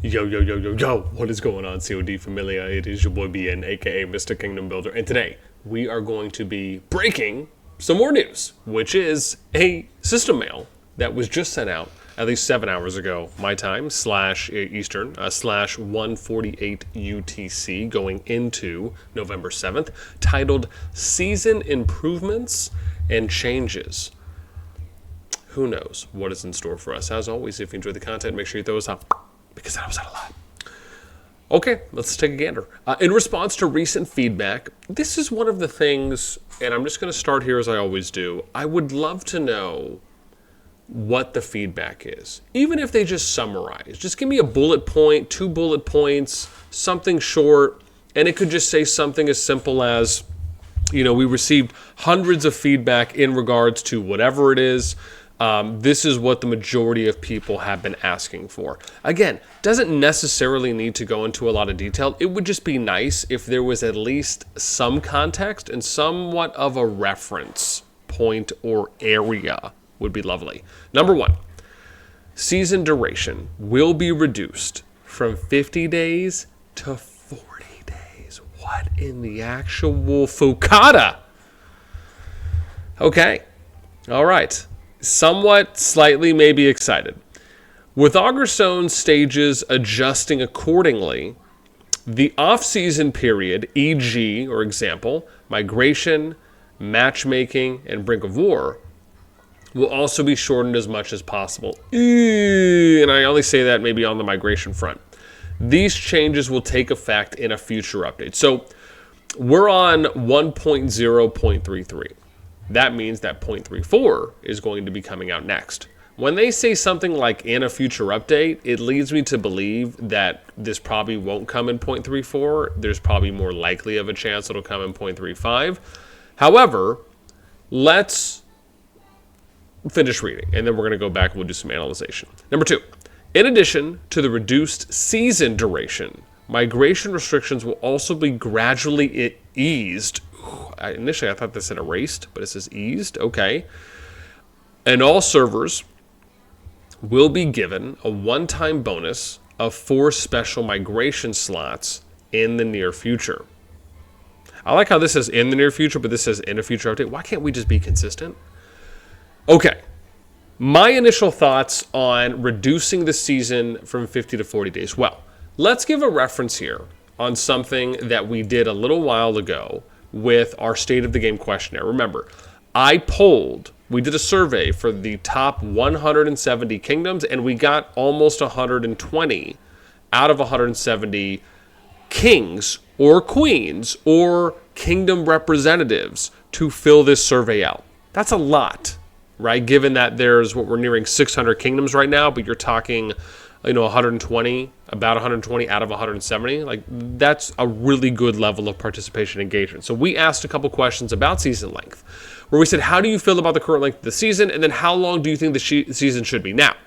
Yo, yo, yo, yo, yo, what is going on, CoD Familia? It is your boy BN, aka Mr. Kingdom Builder, and today we are going to be breaking some more news, which is a system mail that was just sent out at least 7 hours ago, my time, slash Eastern, slash 1:48 UTC, going into November 7th, titled Season Improvements and Changes. Who knows what is in store for us? As always, if you enjoy the content, make sure you throw us up, because that was out a lot. Okay, let's take a gander. In response to recent feedback, this is one of the things, and I'm just going to start here as I always do. I would love to know what the feedback is. Even if they just summarize. Just give me a bullet point, 2 bullet points, something short, and it could just say something as simple as, we received hundreds of feedback in regards to whatever it is. This is what the majority of people have been asking for. Again, doesn't necessarily need to go into a lot of detail. It would just be nice if there was at least some context and somewhat of a reference point or area would be lovely. Number 1, season duration will be reduced from 50 days to 40 days. What in the actual fukada? Okay. All right. Somewhat, slightly, maybe excited. With Augerstone stages adjusting accordingly, the off-season period, e.g., or example, migration, matchmaking, and brink of war, will also be shortened as much as possible. And I only say that maybe on the migration front. These changes will take effect in a future update. So we're on 1.0.33. That means that 0.34 is going to be coming out next. When they say something like in a future update, it leads me to believe that this probably won't come in 0.34. There's probably more likely of a chance it'll come in 0.35. However, let's finish reading, and then we're going to go back and we'll do some analyzation. Number 2, in addition to the reduced season duration, migration restrictions will also be gradually eased. Initially, I thought this said erased, but it says eased. Okay. And all servers will be given a one-time bonus of 4 special migration slots in the near future. I like how this says in the near future, but this says in a future update. Why can't we just be consistent? Okay. My initial thoughts on reducing the season from 50 to 40 days. Well, let's give a reference here on something that we did a little while ago with our State of the Game questionnaire. Remember, we did a survey for the top 170 kingdoms, and we got almost 120 out of 170 kings or queens or kingdom representatives to fill this survey out. That's a lot, right? Given that we're nearing 600 kingdoms right now, but you're talking 120, about 120 out of 170. Like, that's a really good level of participation engagement. So we asked a couple questions about season length, where we said, how do you feel about the current length of the season? And then how long do you think the season should be? Now,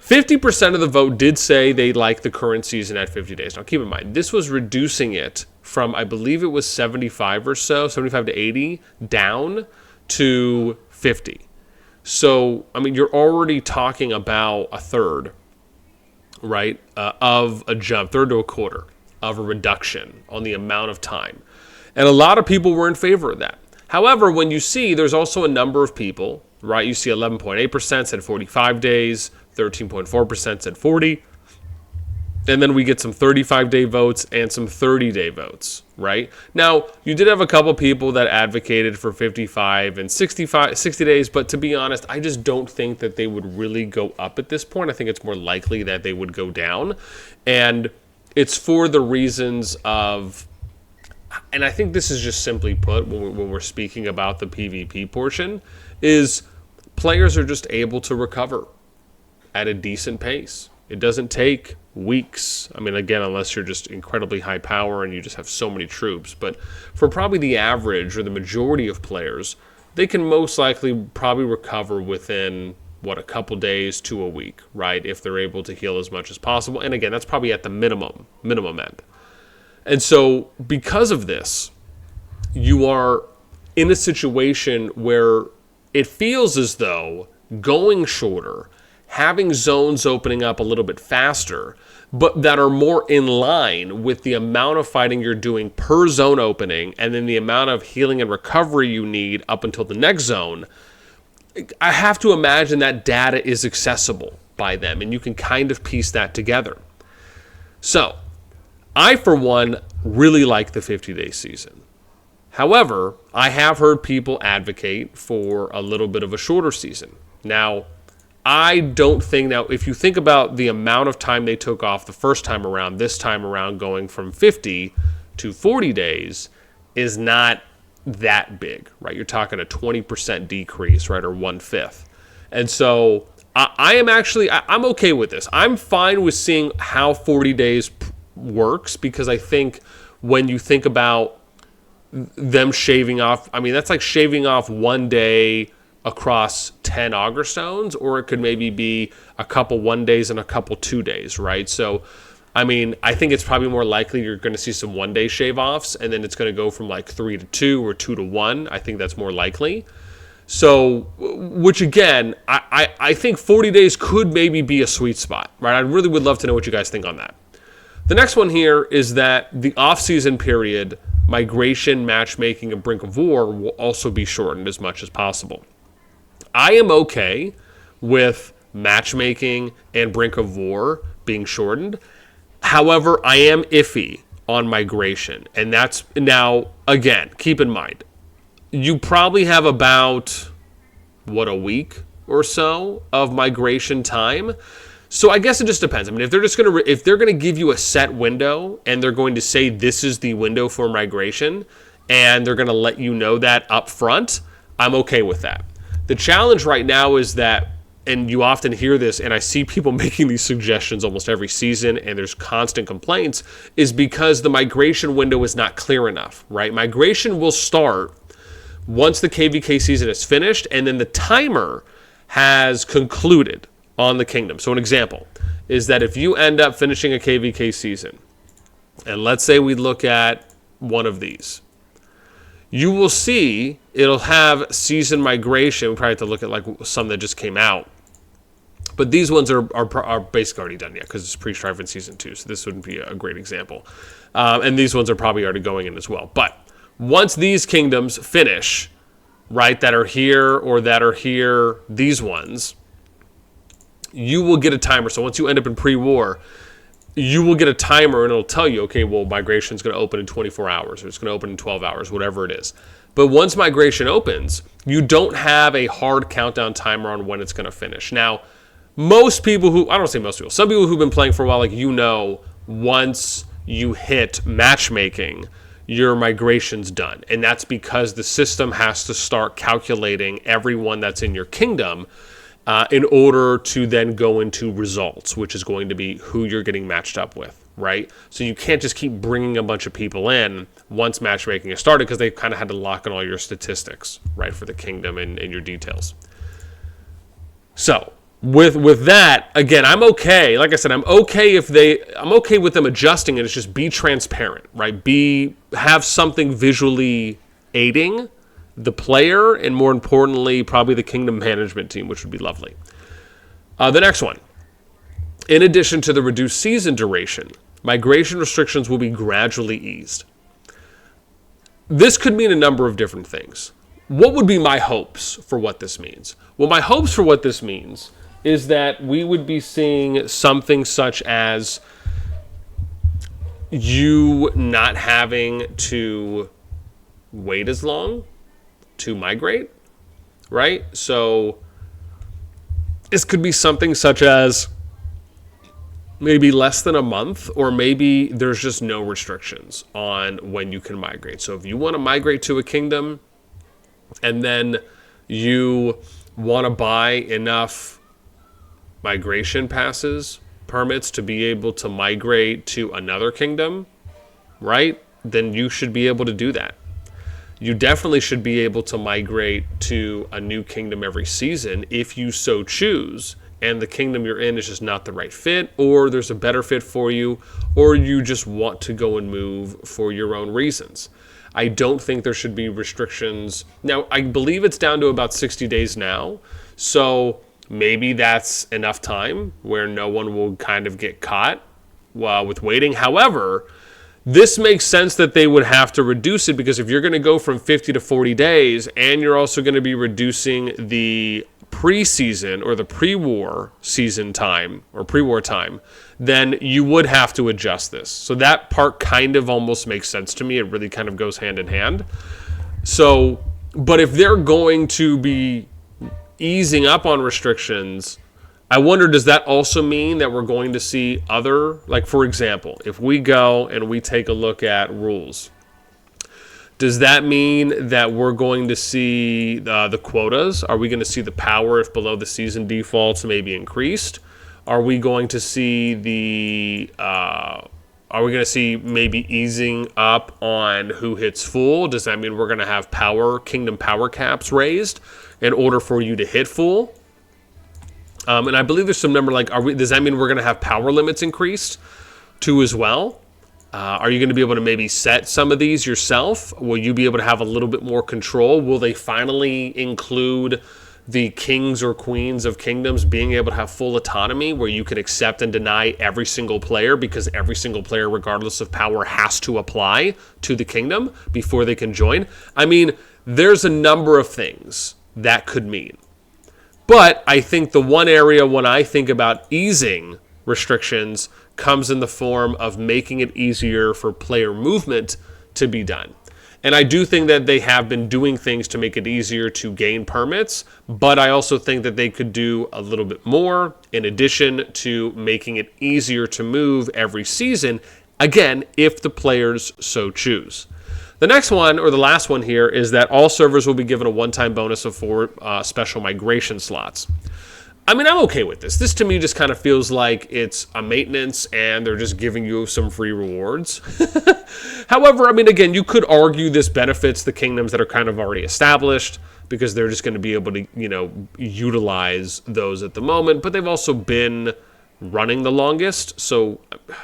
50% of the vote did say they like the current season at 50 days. Now, keep in mind, this was reducing it from, I believe it was 75 or so, 75 to 80, down to 50. So, you're already talking about a third, right, of a jump, third to a quarter of a reduction on the amount of time. And a lot of people were in favor of that. However, when you see, there's also a number of people, right? You see 11.8% said 45 days, 13.4% said 40. And then we get some 35-day votes and some 30-day votes, right? Now, you did have a couple people that advocated for 55 and 60 days, but to be honest, I just don't think that they would really go up at this point. I think it's more likely that they would go down. And it's for the reasons of, and I think this is just simply put when we're speaking about the PvP portion, is players are just able to recover at a decent pace. It doesn't take weeks. Again, unless you're just incredibly high power and you just have so many troops. But for probably the average or the majority of players, they can most likely probably recover within, a couple days to a week, right? If they're able to heal as much as possible. And again, that's probably at the minimum end. And so because of this, you are in a situation where it feels as though going shorter having zones opening up a little bit faster, but that are more in line with the amount of fighting you're doing per zone opening and then the amount of healing and recovery you need up until the next zone, I have to imagine that data is accessible by them, and you can kind of piece that together. So, I, for one, really like the 50-day season. However, I have heard people advocate for a little bit of a shorter season. Now, I don't think, now, if you think about the amount of time they took off the first time around, this time around going from 50 to 40 days is not that big, right? You're talking a 20% decrease, right, or 1/5. And so I'm okay with this. I'm fine with seeing how 40 days works, because I think when you think about them shaving off, I mean, that's like shaving off 1 day across 10 auger stones, or it could maybe be a couple 1 days and a couple 2 days, right? So, I mean, I think it's probably more likely you're going to see some 1 day shave offs, and then it's going to go from like 3 to 2 or 2 to 1. I think that's more likely. So, which again, I think 40 days could maybe be a sweet spot, right? I really would love to know what you guys think on that. The next one here is that the off-season period, migration, matchmaking, and Brink of War will also be shortened as much as possible. I am okay with matchmaking and Brink of War being shortened. However, I am iffy on migration. And that's, now, again, keep in mind, you probably have about, a week or so of migration time. So I guess it just depends. I mean, if they're gonna give you a set window and they're going to say this is the window for migration, and they're gonna let you know that up front, I'm okay with that. The challenge right now is that, and you often hear this, and I see people making these suggestions almost every season, and there's constant complaints, is because the migration window is not clear enough, right? Migration will start once the KvK season is finished, and then the timer has concluded on the kingdom. So an example is that if you end up finishing a KvK season, and let's say we look at one of these, you will see it'll have season migration. We probably have to look at like some that just came out. But these ones are basically already done yet, because it's pre-strive in season 2. So this wouldn't be a great example. And these ones are probably already going in as well. But once these kingdoms finish, right, that are here or that are here, these ones, you will get a timer. So once you end up in pre-war, you will get a timer, and it'll tell you, okay, well, migration is going to open in 24 hours, or it's going to open in 12 hours, whatever it is. But once migration opens, you don't have a hard countdown timer on when it's going to finish. Now, most people who, I don't say most people, some people who've been playing for a while, like, once you hit matchmaking, your migration's done. And that's because the system has to start calculating everyone that's in your kingdom in order to then go into results, which is going to be who you're getting matched up with, right? So you can't just keep bringing a bunch of people in once matchmaking is started, because they kind of had to lock in all your statistics, right, for the kingdom and your details. So with that, again, I'm okay. Like I said, I'm okay with them adjusting it. It's just be transparent, right? Have something visually aiding the player, and more importantly, probably the kingdom management team, which would be lovely. The next one. In addition to the reduced season duration, migration restrictions will be gradually eased. This could mean a number of different things. What would be my hopes for what this means? Well, my hopes for what this means is that we would be seeing something such as you not having to wait as long to migrate, right? So this could be something such as maybe less than a month, or maybe there's just no restrictions on when you can migrate. So if you want to migrate to a kingdom and then you want to buy enough migration passes, permits to be able to migrate to another kingdom, right? Then you should be able to do that. You definitely should be able to migrate to a new kingdom every season if you so choose, and the kingdom you're in is just not the right fit, or there's a better fit for you, or you just want to go and move for your own reasons. I don't think there should be restrictions. Now, I believe it's down to about 60 days now, so Maybe that's enough time where no one will kind of get caught with waiting. However, this makes sense that they would have to reduce it, because if you're going to go from 50 to 40 days and you're also going to be reducing the preseason or the pre-war season time or pre-war time, then you would have to adjust this. So that part kind of almost makes sense to me. It really kind of goes hand in hand. So, but if they're going to be easing up on restrictions, I wonder, does that also mean that we're going to see other, like, for example, if we go and we take a look at rules, does that mean that we're going to see the quotas? Are we going to see the power if below the season defaults maybe increased? Are we going to see maybe easing up on who hits full? Does that mean we're going to have kingdom power caps raised in order for you to hit full? And I believe there's some number like, does that mean we're going to have power limits increased too as well? Are you going to be able to maybe set some of these yourself? Will you be able to have a little bit more control? Will they finally include the kings or queens of kingdoms being able to have full autonomy, where you can accept and deny every single player, because every single player, regardless of power, has to apply to the kingdom before they can join? I mean, there's a number of things that could mean. But I think the one area when I think about easing restrictions comes in the form of making it easier for player movement to be done. And I do think that they have been doing things to make it easier to gain permits, but I also think that they could do a little bit more in addition to making it easier to move every season, again, if the players so choose. The next one, or the last one here, is that all servers will be given a one-time bonus of 4 special migration slots. I mean, I'm okay with this. This to me just kind of feels like it's a maintenance and they're just giving you some free rewards. However, I mean, again, you could argue this benefits the kingdoms that are kind of already established, because they're just going to be able to, utilize those at the moment. But they've also been running the longest. So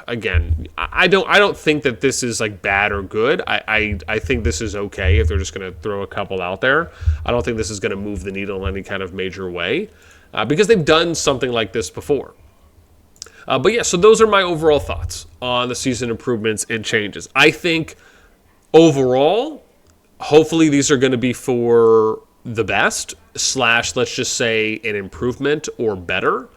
again, I don't think that this is like bad or good. I think this is okay if they're just going to throw a couple out there. I don't think this is going to move the needle in any kind of major way, because they've done something like this before. But yeah, so those are my overall thoughts on the season improvements and changes. I think overall, hopefully these are going to be for the best / let's just say an improvement or better.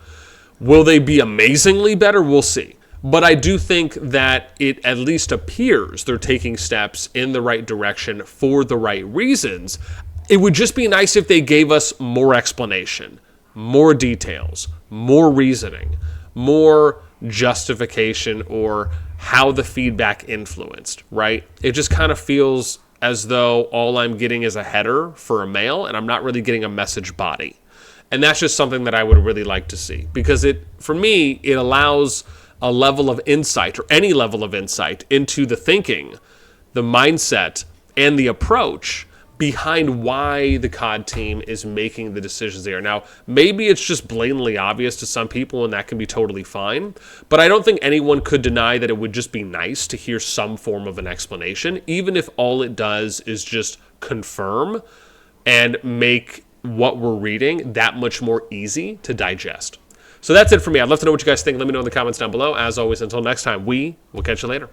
Will they be amazingly better? We'll see. But I do think that it at least appears they're taking steps in the right direction for the right reasons. It would just be nice if they gave us more explanation, more details, more reasoning, more justification, or how the feedback influenced, right? It just kind of feels as though all I'm getting is a header for a mail, and I'm not really getting a message body. And that's just something that I would really like to see, because for me, it allows a level of insight, or any level of insight, into the thinking, the mindset, and the approach behind why the COD team is making the decisions they are. Now, maybe it's just blatantly obvious to some people, and that can be totally fine, but I don't think anyone could deny that it would just be nice to hear some form of an explanation, even if all it does is just confirm and make what we're reading that much more easy to digest. So that's it for me. I'd love to know what you guys think. Let me know in the comments down below. As always, until next time, we will catch you later.